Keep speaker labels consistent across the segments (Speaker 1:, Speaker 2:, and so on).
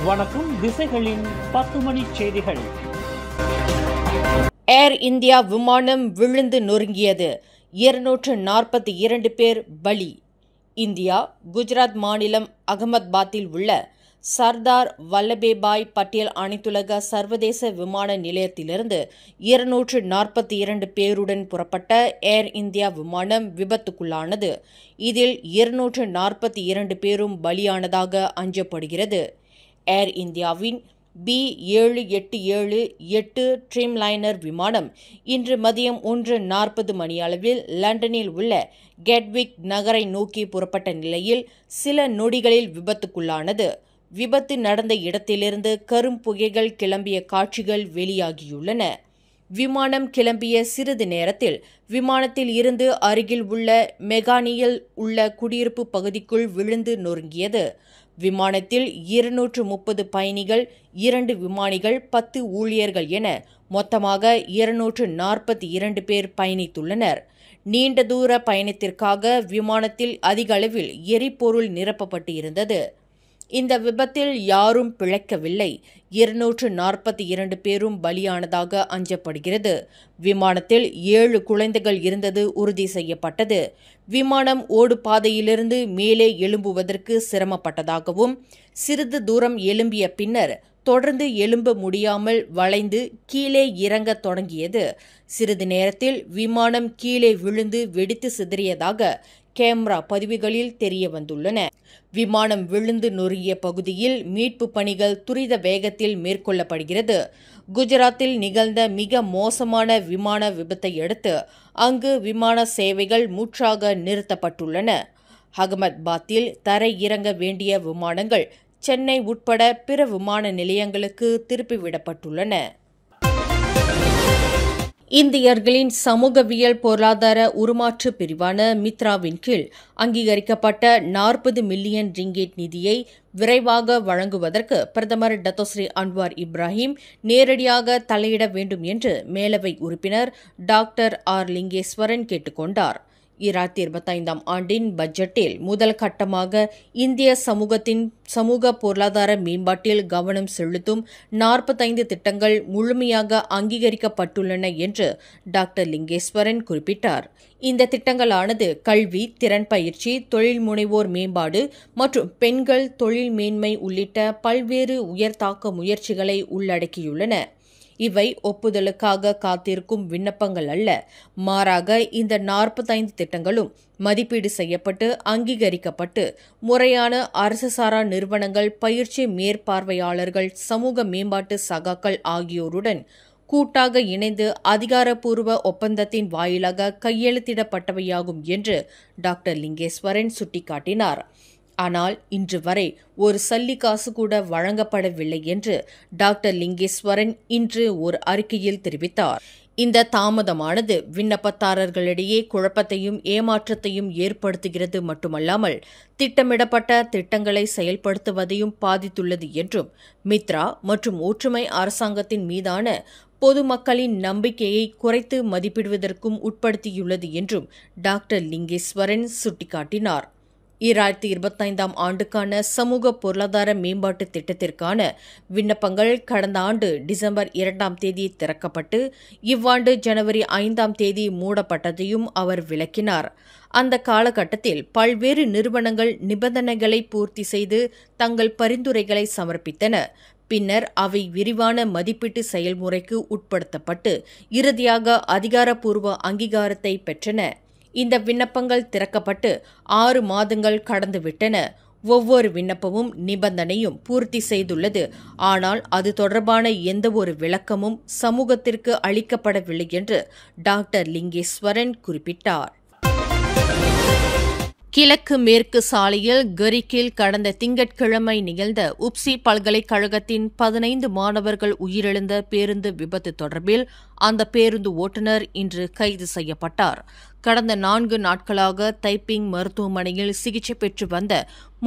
Speaker 1: வணக்கம். திசைகளின் 10 மணி செய்திகள்.
Speaker 2: ஏர் இந்தியா விமானம் விழுந்து நொறுங்கியது. 242 பேர் பலி. இந்தியா குஜராத் மாநிலம் அகமதாபாத்தில் உள்ள சர்தார் வல்லபாய் பட்டேல் அனைத்துலக சர்வதேச விமான நிலையத்திலிருந்து 242 பேருடன் புறப்பட்ட ஏர் இந்தியா விமானம் விபத்துக்குள்ளானது. இதில் 242 பேரும் பலியானதாக அஞ்சப்படுகிறது. ஏர் இந்தியாவின் B7878 ட்ரீம்லைனர் விமானம் இன்று மதியம் 1:40 மணியளவில் லண்டனில் உள்ள கெட்விக் நகரை நோக்கி புறப்பட்ட நிலையில் சில நொடிகளில் விபத்துக்குள்ளானது. விபத்து நடந்த இடத்திலிருந்து கரும்புகைகள் கிளம்பிய காட்சிகள் வெளியாகியுள்ளன. விமானம் கிளம்பிய சிறிது நேரத்தில் விமானத்தில் இருந்து அருகில் உள்ள மெகானியில் உள்ள குடியிருப்பு பகுதிக்குள் விழுந்து நொறுங்கியது. விமானத்தில் 230 பயணிகள், 2 விமானிகள், 10 ஊழியர்கள் என மொத்தமாக 242 பேர் பயணித்துள்ளனர். நீண்ட தூர பயணத்திற்காக விமானத்தில் அதிக அளவில் எரிபொருள் நிரப்பப்பட்டு இருந்தது. இந்த விபத்தில் யாரும் பிழைக்கவில்லை. 242 பேரும் பலியானதாக அஞ்சப்படுகிறது. விமானத்தில் 7 குழந்தைகள் இருந்தது உறுதி செய்யப்பட்டது. விமானம் ஓடுபாதையிலிருந்து மேலே எழும்புவதற்கு சிரமப்பட்டதாகவும், சிறிது தூரம் எழும்பிய பின்னர் தொடர்ந்து எழும்ப முடியாமல் வளைந்து கீழே இறங்கத் தொடங்கியது. சிறிது நேரத்தில் விமானம் கீழே விழுந்து வெடித்து சிதறியதாக கேமரா பதிவுகளில் தெரிய வந்துள்ளன. விமானம் விழுந்து நொறுங்கிய பகுதியில் மீட்பு பணிகள் துரித வேகத்தில் மேற்கொள்ளப்படுகிறது. குஜராத்தில் நிகழ்ந்த மிக மோசமான விமான விபத்தை அடுத்து அங்கு விமான சேவைகள் முற்றாக நிறுத்தப்பட்டுள்ளன. அகமதாபாத்தில் தரை இறங்க வேண்டிய விமானங்கள் சென்னை உட்பட பிற விமான நிலையங்களுக்கு திருப்பிவிடப்பட்டுள்ளன. இந்தியர்களின் சமூகவியல் பொருளாதார உருமாற்று பிரிவான மித்ராவின் கீழ் அங்கீகரிக்கப்பட்ட 40 மில்லியன் ரிங்கேட் நிதியை விரைவாக வழங்குவதற்கு பிரதமர் டத்தோஸ்ரீ அன்வார் இப்ராஹிம் நேரடியாக தலையிட வேண்டும் என்று மேலவை உறுப்பினர் டாக்டர் ஆர் லிங்கேஸ்வரன் கேட்டுக்கொண்டார். 2025 ஆண்டின் பட்ஜெட்டில் முதல் கட்டமாக இந்திய சமூகத்தின் சமூக பொருளாதார மேம்பாட்டில் கவனம் செலுத்தும் 45 திட்டங்கள் முழுமையாக அங்கீகரிக்கப்பட்டுள்ளன என்று டாக்டர் லிங்கேஸ்வரன் குறிப்பிட்டார். இந்த திட்டங்களானது கல்வி, திறன் பயிற்சி, தொழில் முனைவோர் மேம்பாடு மற்றும் பெண்கள் தொழில் மேன்மை உள்ளிட்ட பல்வேறு உயர்தாக்க முயற்சிகளை உள்ளடக்கியுள்ளன. இவை ஒப்புதலுக்காக காத்திருக்கும் விண்ணப்பங்கள் அல்ல. மாறாக இந்த 45 திட்டங்களும் மதிப்பீடு செய்யப்பட்டு அங்கீகரிக்கப்பட்டு முறையான அரசு சாரா நிறுவனங்கள், பயிற்சி மேற்பார்வையாளர்கள், சமூக மேம்பாட்டு சகாக்கள் ஆகியோருடன் கூட்டாக இணைந்து அதிகாரப்பூர்வ ஒப்பந்தத்தின் வாயிலாக கையெழுத்திடப்பட்டவையாகும் என்று டாக்டர் லிங்கேஸ்வரன் சுட்டிக்காட்டினார். ஆனால் இன்று வரை ஒரு சல்லிக்காசு கூட வழங்கப்படவில்லை என்று டாக்டர் லிங்கேஸ்வரன் இன்று ஒரு அறிக்கையில் தெரிவித்தார். இந்த தாமதமானது விண்ணப்பதாரர்களிடையே குழப்பத்தையும் ஏமாற்றத்தையும் ஏற்படுத்துகிறது மட்டுமல்லாமல் திட்டமிடப்பட்ட திட்டங்களை செயல்படுத்துவதையும் பாதித்துள்ளது என்றும், மித்ரா மற்றும் ஒற்றுமை அரசாங்கத்தின் மீதான பொதுமக்களின் நம்பிக்கையை குறைத்து மதிப்பிடுவதற்கும் உட்படுத்தியுள்ளது என்றும் டாக்டர் லிங்கேஸ்வரன் சுட்டிக்காட்டினார். 2025 ஆண்டுக்கான சமூக பொருளாதார மேம்பாட்டு திட்டத்திற்கான விண்ணப்பங்கள் கடந்த ஆண்டு டிசம்பர் 2 திறக்கப்பட்டு இவ்வாண்டு ஜனவரி 5 மூடப்பட்டதையும் அவர் விளக்கினார். அந்த காலகட்டத்தில் பல்வேறு நிறுவனங்கள் நிபந்தனைகளை பூர்த்தி செய்து தங்கள் பரிந்துரைகளை சமர்ப்பித்தன. பின்னர் அவை விரிவான மதிப்பீட்டு செயல்முறைக்கு உட்படுத்தப்பட்டு இறுதியாக அதிகாரப்பூர்வ அங்கீகாரத்தை பெற்றன. இந்த விண்ணப்பங்கள் திறக்கப்பட்டு 6 மாதங்கள் கடந்துவிட்டன. ஒவ்வொரு விண்ணப்பமும் நிபந்தனையும் பூர்த்தி செய்துள்ளது. ஆனால் அது தொடர்பான எந்தவொரு விளக்கமும் சமூகத்திற்கு அளிக்கப்படவில்லை என்று டாக்டர் லிங்கேஸ்வரன் குறிப்பிட்டார். கிழக்கு மேற்கு சாலையில் கரிக்கில் கடந்த திங்கட்கிழமை நிகழ்ந்த உப்சி பல்கலைக்கழகத்தின் 15 மாணவர்கள் உயிரிழந்த பேருந்து விபத்து தொடர்பில் அந்த பேருந்து ஓட்டுநர் இன்று கைது செய்யப்பட்டார். கடந்த 4 நாட்களாக தைப்பிங் மருத்துவமனையில் சிகிச்சை பெற்று வந்த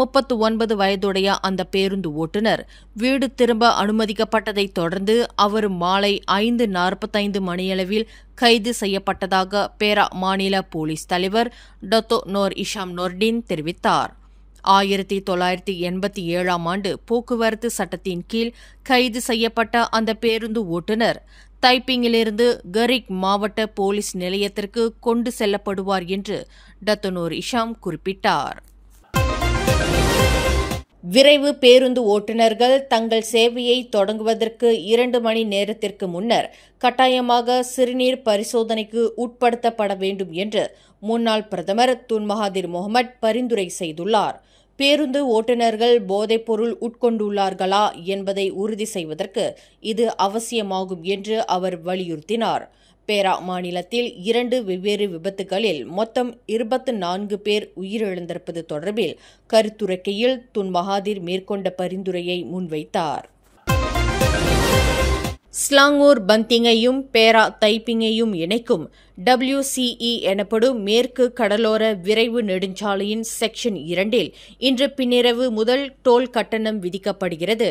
Speaker 2: 39 வயதுடைய அந்த பேருந்து ஓட்டுநர் வீடு திரும்ப அனுமதிக்கப்பட்டதைத் தொடர்ந்து அவர் மாலை 5:45 மணியளவில் கைது செய்யப்பட்டதாக பேரா மாநில போலீஸ் தலைவர் டத்தோ நோர் இஷாம் நோர்டின் தெரிவித்தார். 1987ஆம் ஆண்டு போக்குவரத்து சட்டத்தின் கீழ் கைது செய்யப்பட்ட அந்த பேருந்து ஓட்டுநர் தைப்பிங்கிலிருந்து கரிக் மாவட்ட போலீஸ் நிலையத்திற்கு கொண்டு செல்லப்படுவார் என்று டத்தோனூர் இஷாம் குறிப்பிட்டார். விரைவு பேருந்து ஓட்டுநர்கள் தங்கள் சேவையை தொடங்குவதற்கு 2 மணி நேரத்திற்கு முன்னர் கட்டாயமாக சிறுநீர் பரிசோதனைக்கு உட்படுத்தப்பட வேண்டும் என்று முன்னாள் பிரதமர் துன் மகாதிர் முகமது பரிந்துரை செய்துள்ளார். பேருந்து ஓட்டுநர்கள் போதைப்பொருள் உட்கொண்டுள்ளார்களா என்பதை உறுதி செய்வதற்கு இது அவசியமாகும் என்று அவர் வலியுறுத்தினார். பேரா மாநிலத்தில் 2 வெவ்வேறு விபத்துகளில் மொத்தம் 24 பேர் உயிரிழந்திருப்பது தொடர்பில் கருத்துரைக்கையில் துன் மகாதிர் மேற்கொண்ட பரிந்துரையை முன்வைத்தார். ஸ்லாங்கூர் பந்திங்கையும் பேரா தைப்பிங்கையும் இணைக்கும் WCE எனப்படும் மேற்கு கடலோர விரைவு நெடுஞ்சாலையின் செக்ஷன் 2இல் இன்று பின்னிரவு முதல் டோல் கட்டணம் விதிக்கப்படுகிறது.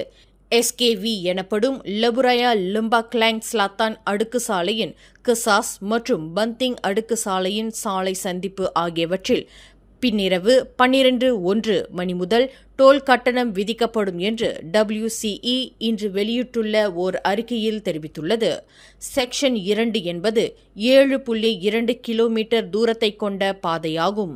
Speaker 2: SKV எனப்படும் லபுராயா லிம்பாக்லாங் ஸ்லாத்தான் அடுக்கு சாலையின் கிசாஸ் மற்றும் பந்திங் அடுக்கு சாலையின் சாலை சந்திப்பு ஆகியவற்றில் பின்னிரவு 12:01 மணி முதல் டோல் கட்டணம் விதிக்கப்படும் என்று WCE இன்று வெளியிட்டுள்ள ஓர் அறிக்கையில் தெரிவித்துள்ளது. செக்ஷன் 2 என்பது 7.2 கிலோமீட்டர் தூரத்தை கொண்ட பாதையாகும்.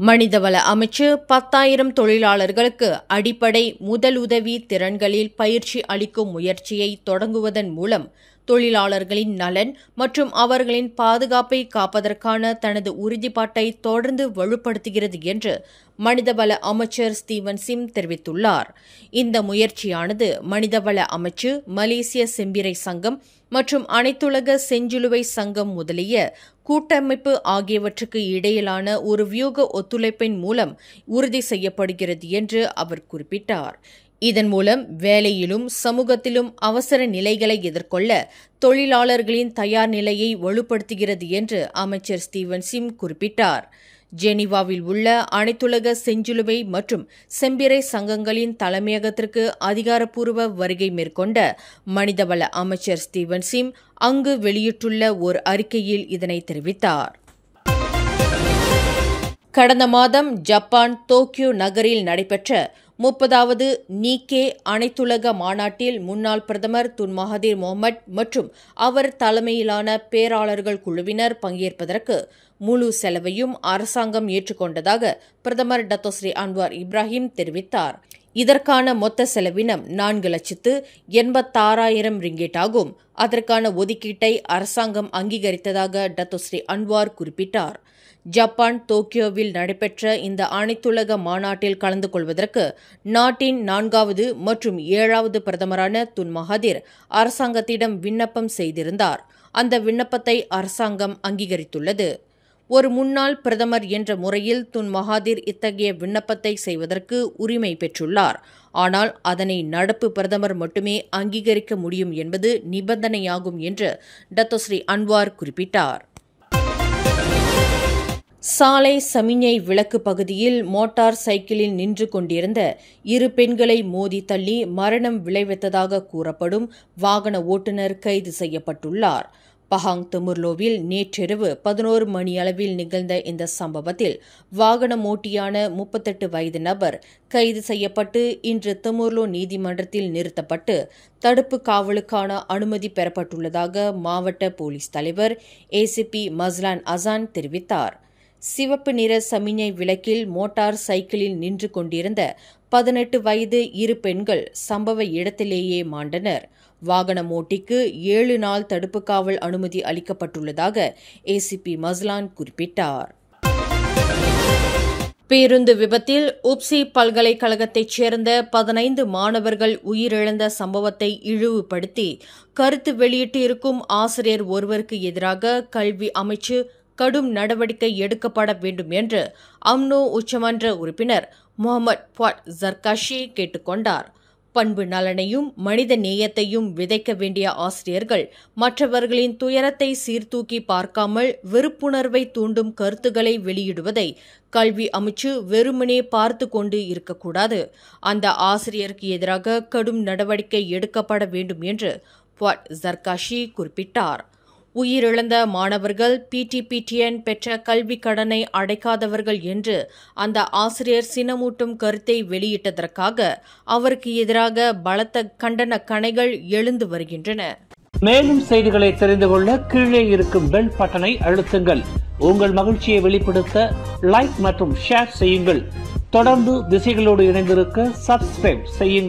Speaker 2: மனிதவள அமைச்சு 10,000 தொழிலாளர்களுக்கு அடிப்படை முதலுதவி திறன்களில் பயிற்சி அளிக்கும் முயற்சியை தொடங்குவதன் மூலம் தொழிலாளர்களின் நலன் மற்றும் அவர்களின் பாதுகாப்பை காப்பதற்கான தனது உறுதிப்பாட்டை தொடர்ந்து வலுப்படுத்துகிறது என்று மனிதவள அமைச்சர் ஸ்டீவன் சிம் தெரிவித்துள்ளார். இந்த முயற்சியானது மனிதவள அமைச்சு, மலேசிய செம்பிறை சங்கம் மற்றும் அனைத்துலக செஞ்சிலுவை சங்கம் முதலிய கூட்டமைப்பு ஆகியவற்றுக்கு இடையிலான ஒரு வியூக ஒத்துழைப்பின் மூலம் உறுதி செய்யப்படுகிறது என்று அவர் குறிப்பிட்டார். இதன் மூலம் வேலையிலும் சமூகத்திலும் அவசர நிலைகளை எதிர்கொள்ள தொழிலாளர்களின் தயார் நிலையை வலுப்படுத்துகிறது என்று அமைச்சர் ஸ்டீவன் சிம் குறிப்பிட்டார். ஜெனீவாவில் உள்ள அனைத்துலக செஞ்சிலுவை மற்றும் செம்பிறை சங்கங்களின் தலைமையகத்திற்கு அதிகாரப்பூர்வ வருகை மேற்கொண்ட மனிதவள அமைச்சர் ஸ்டீவன் சிம் அங்கு வெளியிட்டுள்ள ஒரு அறிக்கையில் இதனை தெரிவித்தார். கடந்த மாதம் ஜப்பான் டோக்கியோ நகரில் நடைபெற்ற 30வது நீக்கே அனைத்துலக மாநாட்டில் முன்னாள் பிரதமர் துன் மகாதிர் முகமது மற்றும் அவர் தலைமையிலான பேராளர்கள் குழுவினர் பங்கேற்பதற்கு முழு செலவையும் அரசாங்கம் ஏற்றுக்கொண்டதாக பிரதமர் டத்தோஸ்ரீ அன்வார் இப்ராஹிம் தெரிவித்தார். இதற்கான மொத்த செலவினம் 4,86,000 ரிங்கெட் ஆகும். அதற்கான ஒதுக்கீட்டை அரசாங்கம் அங்கீகரித்ததாக டத்தோஸ்ரீ அன்வார் குறிப்பிட்டார். ஜப்பான் டோக்கியோவில் நடைபெற்ற இந்த அனைத்துலக மாநாட்டில் கலந்து கொள்வதற்கு நாட்டின் 4வது மற்றும் 7வது பிரதமரான துன் மகாதிர் அரசாங்கத்திடம் விண்ணப்பம் செய்திருந்தார். அந்த விண்ணப்பத்தை அரசாங்கம் அங்கீகரித்துள்ளது. ஒரு முன்னாள் பிரதமர் என்ற முறையில் துன் மகாதிர் இத்தகைய விண்ணப்பத்தை செய்வதற்கு உரிமை பெற்றுள்ளார். ஆனால் அதனை நடப்பு பிரதமர் மட்டுமே அங்கீகரிக்க முடியும் என்பது நிபந்தனையாகும் என்று டத்தோஸ்ரீ அன்வார் குறிப்பிட்டார். சாலை சமிஞை விளக்கு பகுதியில் மோட்டார் சைக்கிளில் நின்று கொண்டிருந்த 2 பெண்களை மோதி தள்ளி மரணம் விளைவித்ததாக கூறப்படும் வாகன ஓட்டுநர் கைது செய்யப்பட்டுள்ளார். பஹாங் தெமுர்லோவில் நேற்றிரவு 11 மணியளவில் நிகழ்ந்த இந்த சம்பவத்தில் வாகனம் ஓட்டியான 38 வயது நபர் கைது செய்யப்பட்டு இன்று தெமுர்லோ நீதிமன்றத்தில் நிறுத்தப்பட்டு தடுப்பு காவலுக்கான அனுமதி பெறப்பட்டுள்ளதாக மாவட்ட போலீஸ் தலைவர் ACP மஸ்லான் அசான் தெரிவித்தார். சிவப்பு நிற சமிஞை விளக்கில் மோட்டார் சைக்கிளில் நின்று கொண்டிருந்த 18 வயது 2 பெண்கள் சம்பவ இடத்திலேயே மாண்டனர். வாகனம் ஓட்டிக்கு 7 நாள் தடுப்பு காவல் அனுமதி அளிக்கப்பட்டுள்ளதாக ACP மஸ்லான் குறிப்பிட்டார். பேருந்து விபத்தில் உப்சி பல்கலைக்கழகத்தைச் சேர்ந்த 15 மாணவர்கள் உயிரிழந்த சம்பவத்தை இழிவுபடுத்தி கருத்து வெளியிட்டு இருக்கும் ஆசிரியர் ஒருவருக்கு எதிராக கல்வி அமைச்சு கடும் நடவடிக்கை எடுக்கப்பட வேண்டும் என்று அம்னோ உச்சமன்ற உறுப்பினர் முகமது புவாட் ஜர்காஷி கேட்டுக்கொண்டார். பண்பு நலனையும் மனித நேயத்தையும் விதைக்க வேண்டிய ஆசிரியர்கள் மற்றவர்களின் துயரத்தை சீர்தூக்கி பார்க்காமல் வெறுப்புணர்வை தூண்டும் கருத்துக்களை வெளியிடுவதை கல்வி அமைச்சு வெறுமனே பார்த்து கொண்டு இருக்கக்கூடாது. அந்த ஆசிரியருக்கு எதிராக கடும் நடவடிக்கை எடுக்கப்பட வேண்டும் என்று புவாட் ஜர்காஷி குறிப்பிட்டார். உயிரிழந்த மாணவர்கள் PTPTN பெற்ற கல்விக் கடனை அடைக்காதவர்கள் என்று அந்த ஆசிரியர் சினமூட்டும் கருத்தை வெளியிட்டதற்காக அவருக்கு எதிராக பலத்த கண்டன கணைகள் எழுந்து வருகின்றன.
Speaker 1: மேலும் செய்திகளை தெரிந்து கொள்ள கீழே இருக்கும் பெல் பட்டனை அழுத்துங்கள். உங்கள் மகிழ்ச்சியை வெளிப்படுத்த லைக் மற்றும் ஷேர் செய்யுங்கள். தொடர்ந்து திசைகளோடு இணைந்திருக்க சப்ஸ்கிரைப் செய்யுங்கள்.